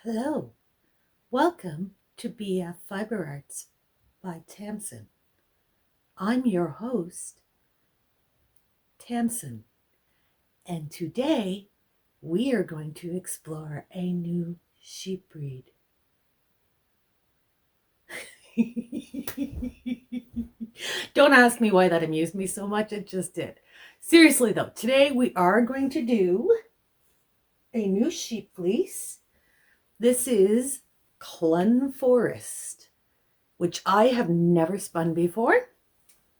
Hello, welcome to BF Fiber Arts by Tamsin. I'm your host, Tamsin, and today we are going to explore a new sheep breed. Don't ask me why that amused me so much, it just did. Seriously though, today we are going to do a new sheep fleece. This is Clun Forest, which I have never spun before.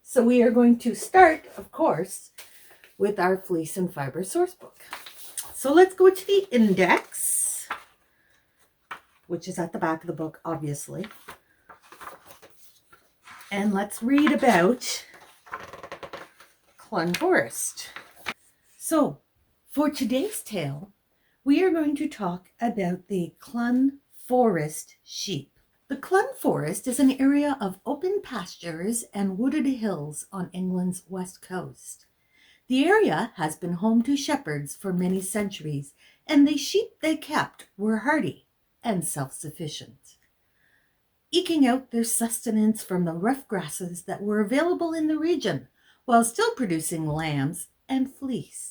So we are going to start, of course, with our fleece and fiber source book. So let's go to the index, which is at the back of the book, obviously. And let's read about Clun Forest. So for today's tale, we are going to talk about the Clun Forest sheep. The Clun Forest is an area of open pastures and wooded hills on England's west coast. The area has been home to shepherds for many centuries, and the sheep they kept were hardy and self-sufficient, eking out their sustenance from the rough grasses that were available in the region, while still producing lambs and fleece.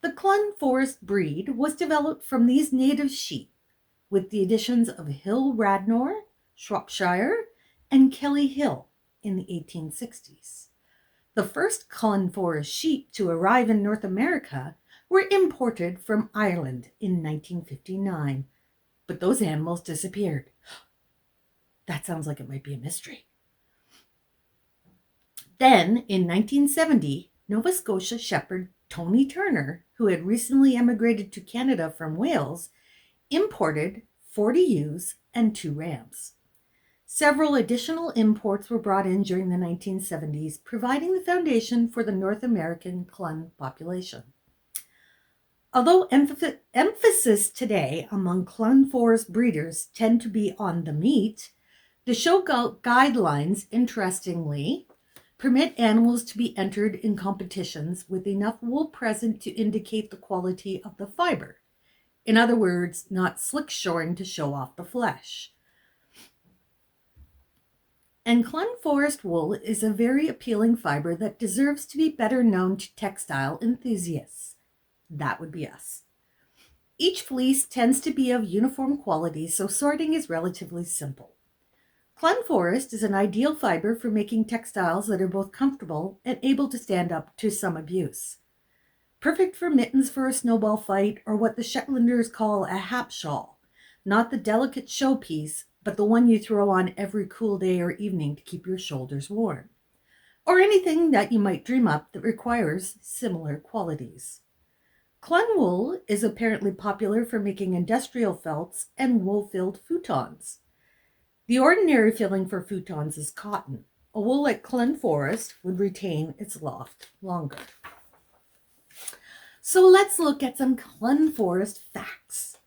The Clun Forest breed was developed from these native sheep, with the additions of Hill Radnor, Shropshire, and Kelly Hill in the 1860s. The first Clun Forest sheep to arrive in North America were imported from Ireland in 1959, but those animals disappeared. That sounds like it might be a mystery. Then, in 1970, Nova Scotia shepherd Tony Turner, who had recently emigrated to Canada from Wales, imported 40 ewes and 2 rams. Several additional imports were brought in during the 1970s, providing the foundation for the North American Clun population. Although emphasis today among Clun Forest breeders tend to be on the meat, the show guidelines, interestingly, permit animals to be entered in competitions with enough wool present to indicate the quality of the fiber. In other words, not slick shoring to show off the flesh. And Clun Forest wool is a very appealing fiber that deserves to be better known to textile enthusiasts. That would be us. Each fleece tends to be of uniform quality, so sorting is relatively simple. Clun Forest is an ideal fiber for making textiles that are both comfortable and able to stand up to some abuse. Perfect for mittens for a snowball fight, or what the Shetlanders call a hap shawl, not the delicate showpiece, but the one you throw on every cool day or evening to keep your shoulders warm, or anything that you might dream up that requires similar qualities. Clun wool is apparently popular for making industrial felts and wool-filled futons. The ordinary filling for futons is cotton. A wool like Clun Forest would retain its loft longer. So let's look at some Clun Forest facts.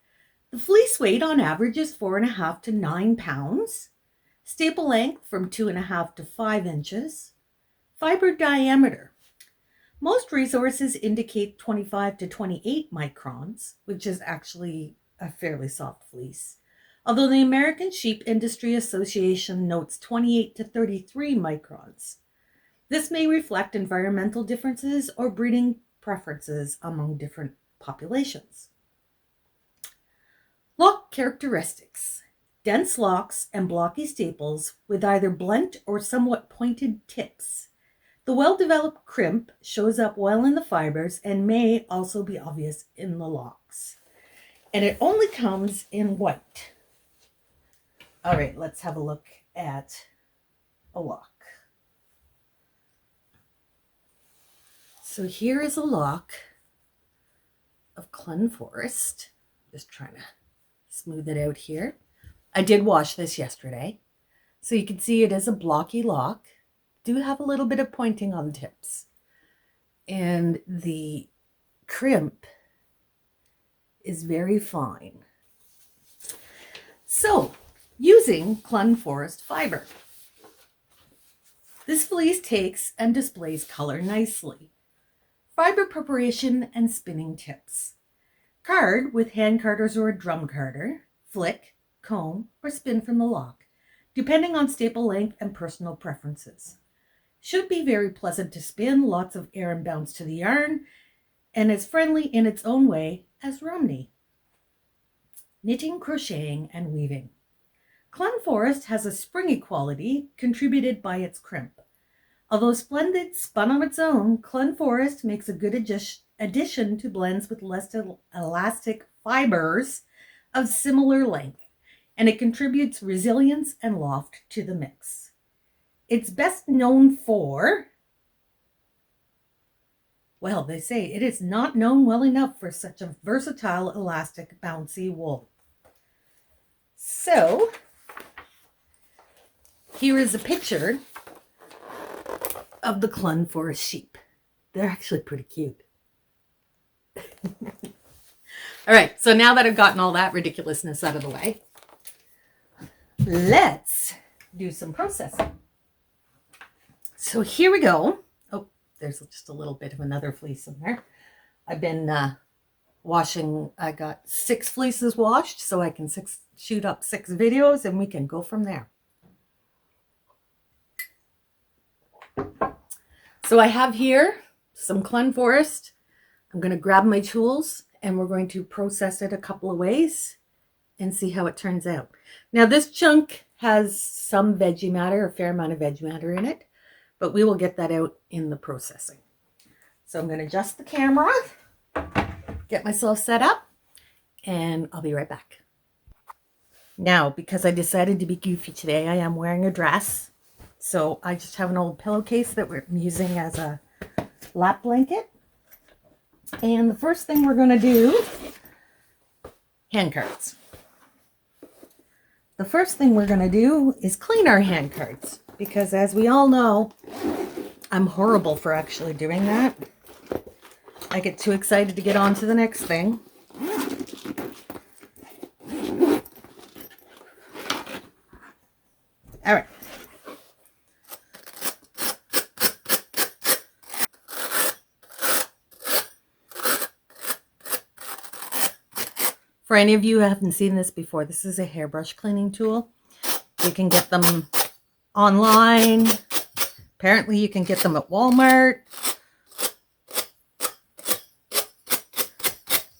The fleece weight on average is 4.5 to 9 pounds. Staple length from 2.5 to 5 inches. Fiber diameter. Most resources indicate 25 to 28 microns, which is actually a fairly soft fleece, although the American Sheep Industry Association notes 28 to 33 microns. This may reflect environmental differences or breeding preferences among different populations. Loch characteristics. Dense locks and blocky staples with either blunt or somewhat pointed tips. The well-developed crimp shows up well in the fibers and may also be obvious in the locks. And it only comes in white. All right, let's have a look at a lock. So here is a lock of Clun Forest. Just trying to smooth it out here. I did wash this yesterday, so you can see it is a blocky lock. Do have a little bit of pointing on the tips, and the crimp is very fine. So, using Clun Forest fiber. This fleece takes and displays color nicely. Fiber preparation and spinning tips. Card with hand carders or a drum carder. flick, comb, or spin from the lock, depending on staple length and personal preferences. Should be very pleasant to spin, lots of air and bounce to the yarn, and as friendly in its own way as Romney. Knitting, crocheting, and weaving. Clun Forest has a springy quality contributed by its crimp. Although splendid spun on its own, Clun Forest makes a good addition to blends with less elastic fibers of similar length, and it contributes resilience and loft to the mix. It's best known for, well, they say it is not known well enough for such a versatile, elastic, bouncy wool. So, here is a picture of the Clun Forest sheep. They're actually pretty cute. All right, so now that I've gotten all that ridiculousness out of the way, let's do some processing. So here we go. Oh, there's just a little bit of another fleece in there. I've been washing. I got 6 fleeces washed, so I can shoot up 6 videos and we can go from there. So I have here some Clun Forest. I'm going to grab my tools and we're going to process it a couple of ways and see how it turns out. Now this chunk has some veggie matter, a fair amount of veggie matter in it, but we will get that out in the processing. So I'm going to adjust the camera, get myself set up, and I'll be right back. Now, because I decided to be goofy today, I am wearing a dress. So I just have an old pillowcase that we're using as a lap blanket. And the first thing we're going to do, hand cards. The first thing we're going to do is clean our hand cards, because as we all know, I'm horrible for actually doing that. I get too excited to get on to the next thing. All right. For any of you who haven't seen this before, this is a hairbrush cleaning tool. You can get them online. Apparently you can get them at Walmart.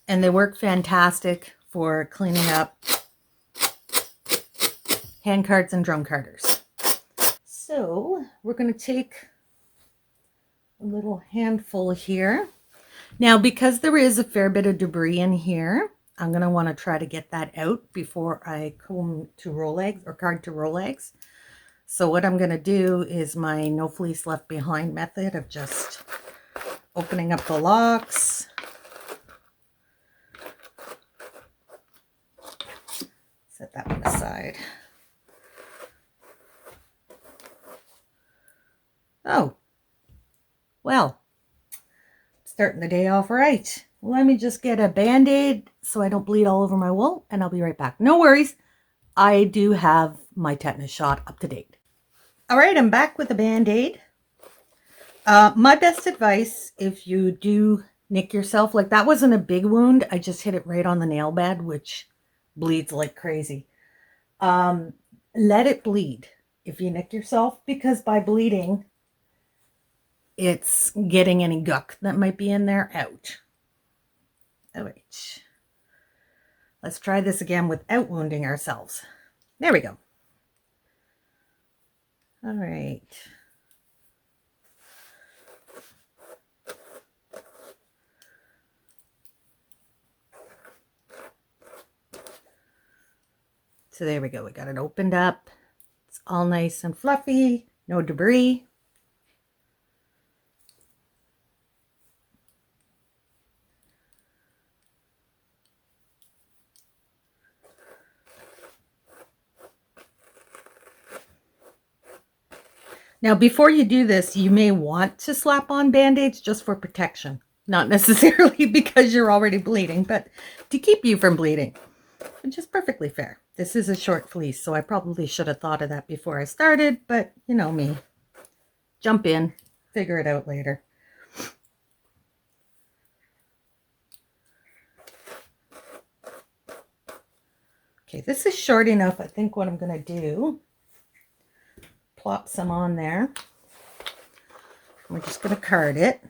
And they work fantastic for cleaning up hand cards and drum carders. So we're going to take a little handful here. Now, because there is a fair bit of debris in here, I'm going to want to try to get that out before I comb to roll eggs or card to roll eggs. So what I'm going to do is my no fleece left behind method of just opening up the locks. Set that one aside. Oh, well, starting the day off right. Let me just get a Band-Aid so I don't bleed all over my wool, and I'll be right back. No worries. I do have my tetanus shot up to date. All right, I'm back with a Band-Aid. My best advice, if you do nick yourself, like that wasn't a big wound. I just hit it right on the nail bed, which bleeds like crazy. Let it bleed if you nick yourself, because by bleeding, it's getting any guck that might be in there out. All right. Let's try this again without wounding ourselves. There we go. All right. So there we go. We got it opened up. It's all nice and fluffy. No debris. Now, before you do this, you may want to slap on Band-Aids just for protection. Not necessarily because you're already bleeding, but to keep you from bleeding, which is perfectly fair. This is a short fleece, so I probably should have thought of that before I started, but you know me. Jump in, figure it out later. Okay, this is short enough. I think what I'm going to do, plop some on there. We're just going to card it.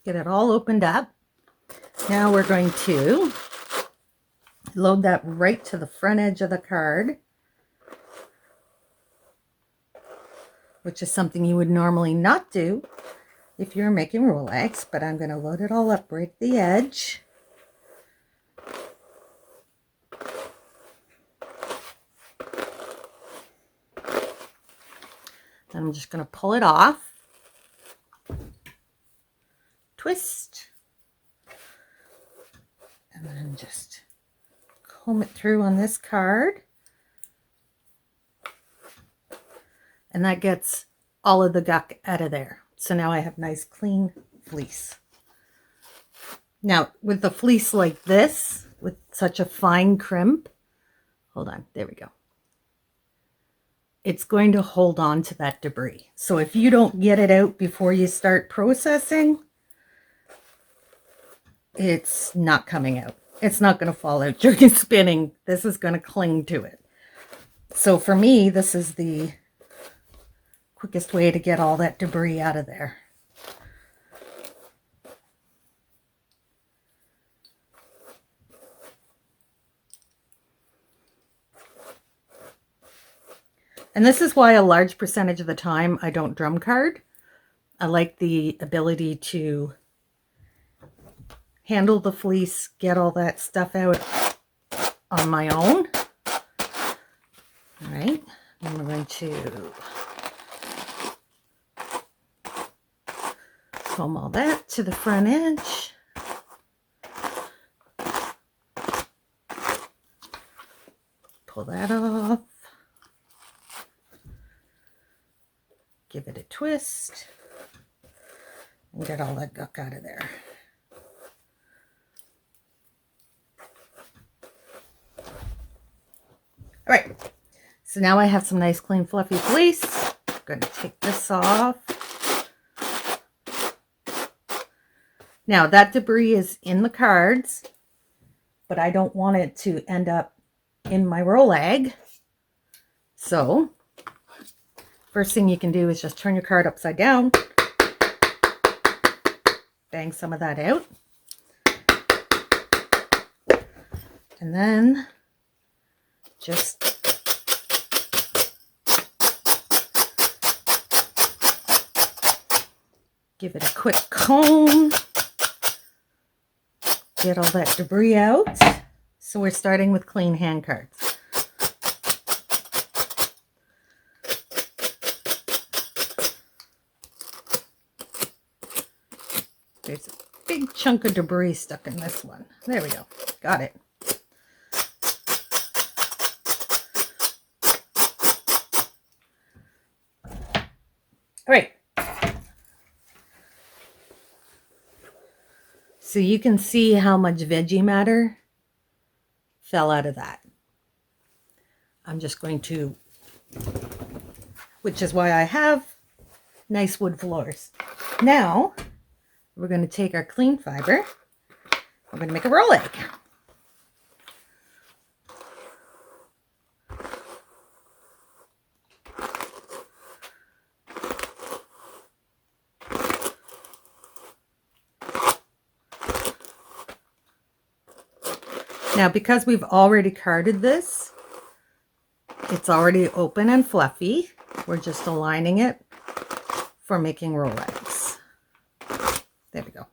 Get it all opened up. Now we're going to load that right to the front edge of the card, which is something you would normally not do if you're making roll eggs, but I'm going to load it all up right at the edge. Then I'm just going to pull it off, twist, and then just comb it through on this card. And that gets all of the guck out of there. So now I have nice clean fleece. Now with the fleece like this, with such a fine crimp, hold on, there we go. It's going to hold on to that debris. So if you don't get it out before you start processing, it's not coming out. It's not going to fall out during spinning. This is going to cling to it. So for me, this is the quickest way to get all that debris out of there. And this is why a large percentage of the time I don't drum card. I like the ability to handle the fleece, get all that stuff out on my own. All right, and we're going to comb all that to the front edge. Pull that off. Give it a twist. And get all that guck out of there. All right, so now I have some nice clean fluffy fleece. I'm going to take this off. Now that debris is in the cards, but I don't want it to end up in my roll egg. So first thing you can do is just turn your card upside down, bang some of that out, and then just give it a quick comb, get all that debris out. So we're starting with clean hand cards. There's a big chunk of debris stuck in this one. There we go. Got it. All right. So you can see how much veggie matter fell out of that. I'm just going to, which is why I have nice wood floors. Now, we're going to take our clean fiber. We're going to make a roll egg. Now, because we've already carded this, it's already open and fluffy. We're just aligning it for making roll eggs. There we go.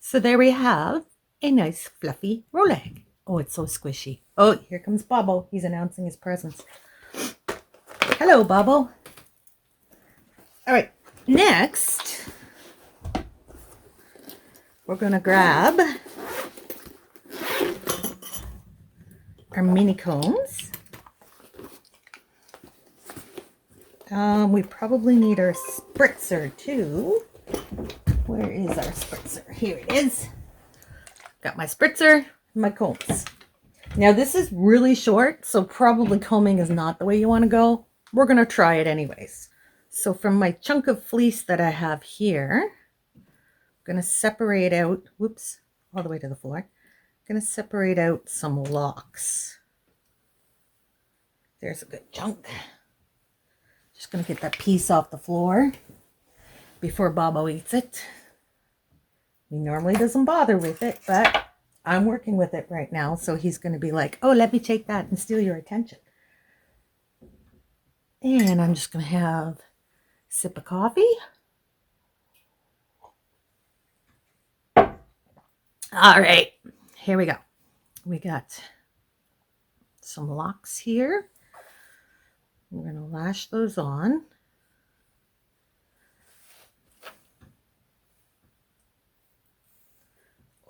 So there we have a nice fluffy roll egg. Oh, it's so squishy. Oh, here comes Bobo. He's announcing his presence. Hello, Bubble. All right, next we're gonna grab our mini combs. We probably need our spritzer too. Where is our spritzer? Here it is. Got my spritzer, my combs. Now this is really short, so probably combing is not the way you want to go. We're going to try it anyways. So from my chunk of fleece that I have here, I'm going to separate out, whoops, all the way to the floor. I'm going to separate out some locks. There's a good chunk. Just going to get that piece off the floor before Bobo eats it. He normally doesn't bother with it, but I'm working with it right now, so he's going to be like, oh, let me take that and steal your attention. And I'm just going to have a sip of coffee. All right, here we go. We got some locks here. We're going to lash those on.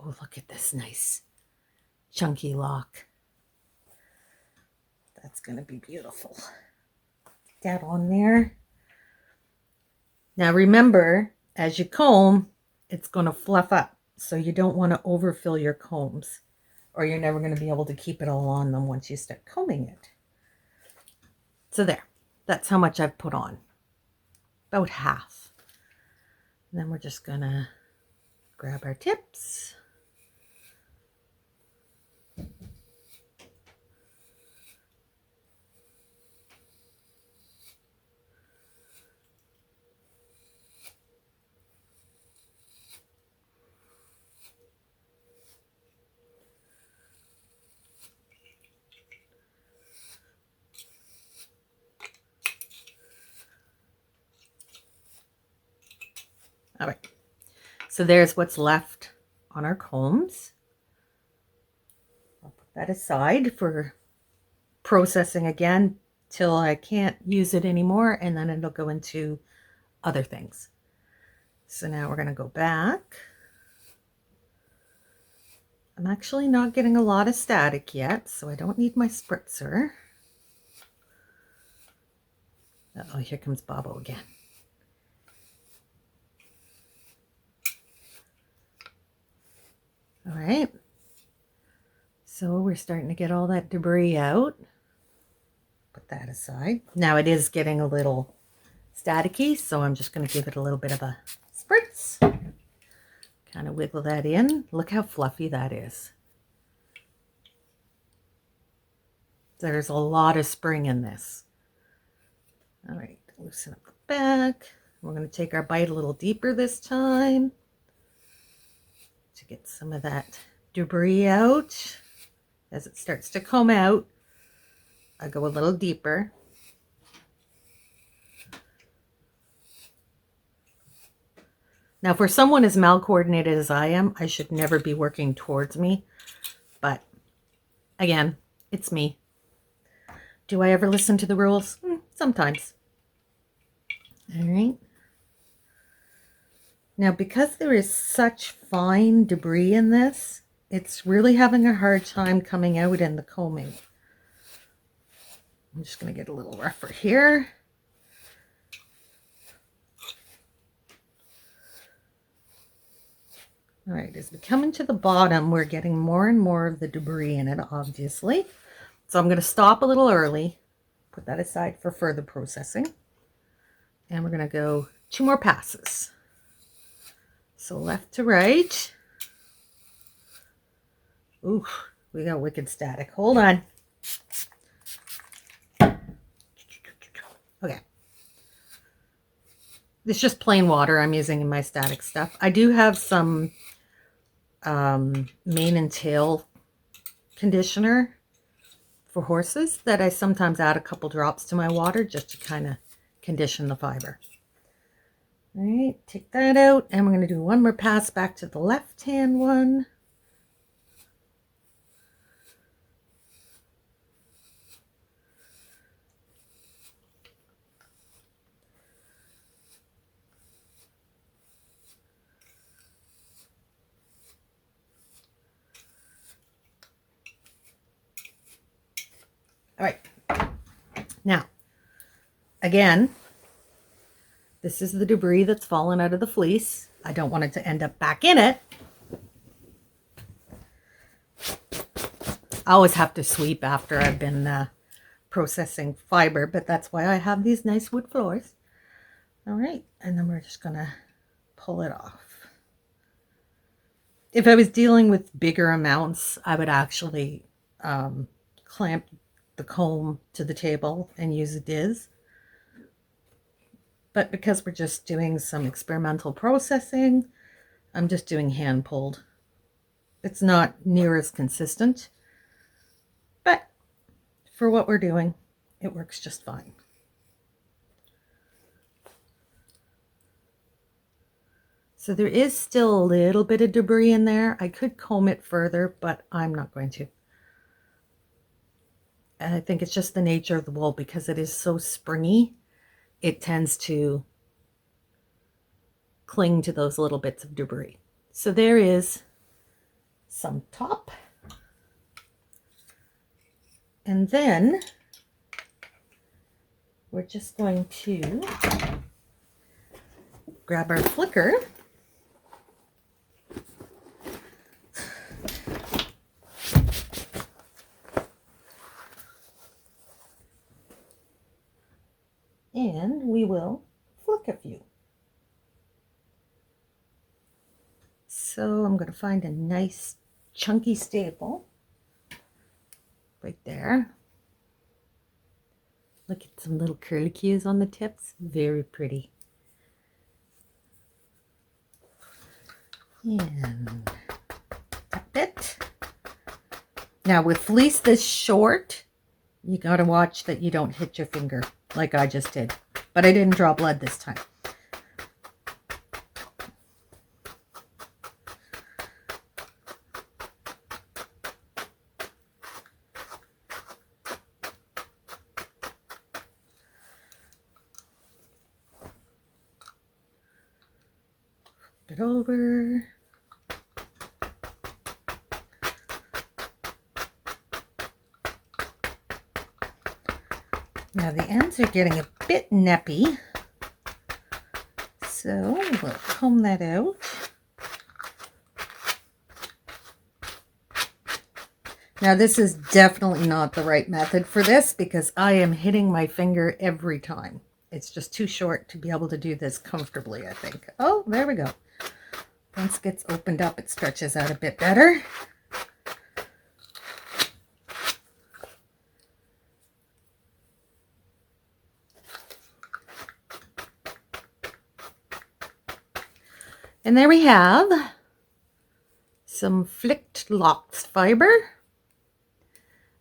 Oh, look at this nice chunky lock. That's going to be beautiful. Get that on there. Now remember, as you comb, it's going to fluff up. So you don't want to overfill your combs, or you're never going to be able to keep it all on them once you start combing it. So there, that's how much I've put on. About half. And then we're just going to grab our tips. All right, so there's what's left on our combs. I'll put that aside for processing again till I can't use it anymore, and then it'll go into other things. So now we're going to go back. I'm actually not getting a lot of static yet, so I don't need my spritzer. Uh-oh, here comes Bobo again. All right, so we're starting to get all that debris out. Put that aside. Now it is getting a little staticky, so I'm just going to give it a little bit of a spritz. Kind of wiggle that in. Look how fluffy that is. There's a lot of spring in this. All right, loosen up the back. We're going to take our bite a little deeper this time to get some of that debris out. As it starts to comb out, I go a little deeper. Now, for someone as mal-coordinated as I am, I should never be working towards me. But again, it's me. Do I ever listen to the rules? Sometimes. All right. Now, because there is such fine debris in this, it's really having a hard time coming out in the combing. I'm just going to get a little rougher here. All right, as we come into the bottom, we're getting more and more of the debris in it, obviously. So I'm going to stop a little early, put that aside for further processing. And we're going to go 2 more passes. So left to right. Ooh, we got wicked static. Hold on. Okay. It's just plain water I'm using in my static stuff. I do have some mane and tail conditioner for horses that I sometimes add a couple drops to my water just to kind of condition the fiber. All right, take that out, and we're going to do one more pass back to the left-hand one. All right. Now, again, this is the debris that's fallen out of the fleece. I don't want it to end up back in it. I always have to sweep after I've been processing fiber, but that's why I have these nice wood floors. All right, and then we're just gonna pull it off. If I was dealing with bigger amounts, I would actually clamp the comb to the table and use a diz. But because we're just doing some experimental processing, I'm just doing hand pulled. It's not near as consistent, but for what we're doing, it works just fine. So there is still a little bit of debris in there. I could comb it further, but I'm not going to. And I think it's just the nature of the wool, because it is so springy, it tends to cling to those little bits of debris. So there is some top. And then we're just going to grab our flicker. And we will flick a few. So I'm going to find a nice chunky staple right there. Look at some little curlicues on the tips. Very pretty. And tap it. Now with fleece this short, you got to watch that you don't hit your finger like I just did. But I didn't draw blood this time. Flip it over. Now the ends are getting a bit nappy, so we'll comb that out. Now this is definitely not the right method for this, because I am hitting my finger every time. It's just too short to be able to do this comfortably, I think. Oh, there we go. Once it gets opened up, it stretches out a bit better. And there we have some flicked Loch fiber.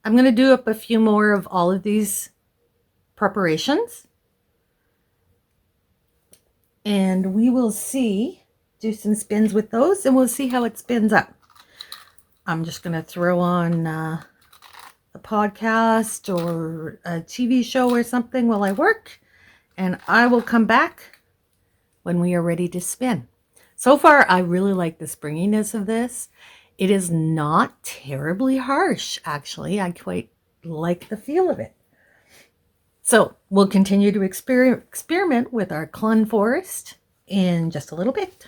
I'm going to do up a few more of all of these preparations. And we will do some spins with those, and we'll see how it spins up. I'm just going to throw on a podcast or a TV show or something while I work, and I will come back when we are ready to spin. So far, I really like the springiness of this. It is not terribly harsh, actually. I quite like the feel of it. So we'll continue to experiment with our Clun forest in just a little bit.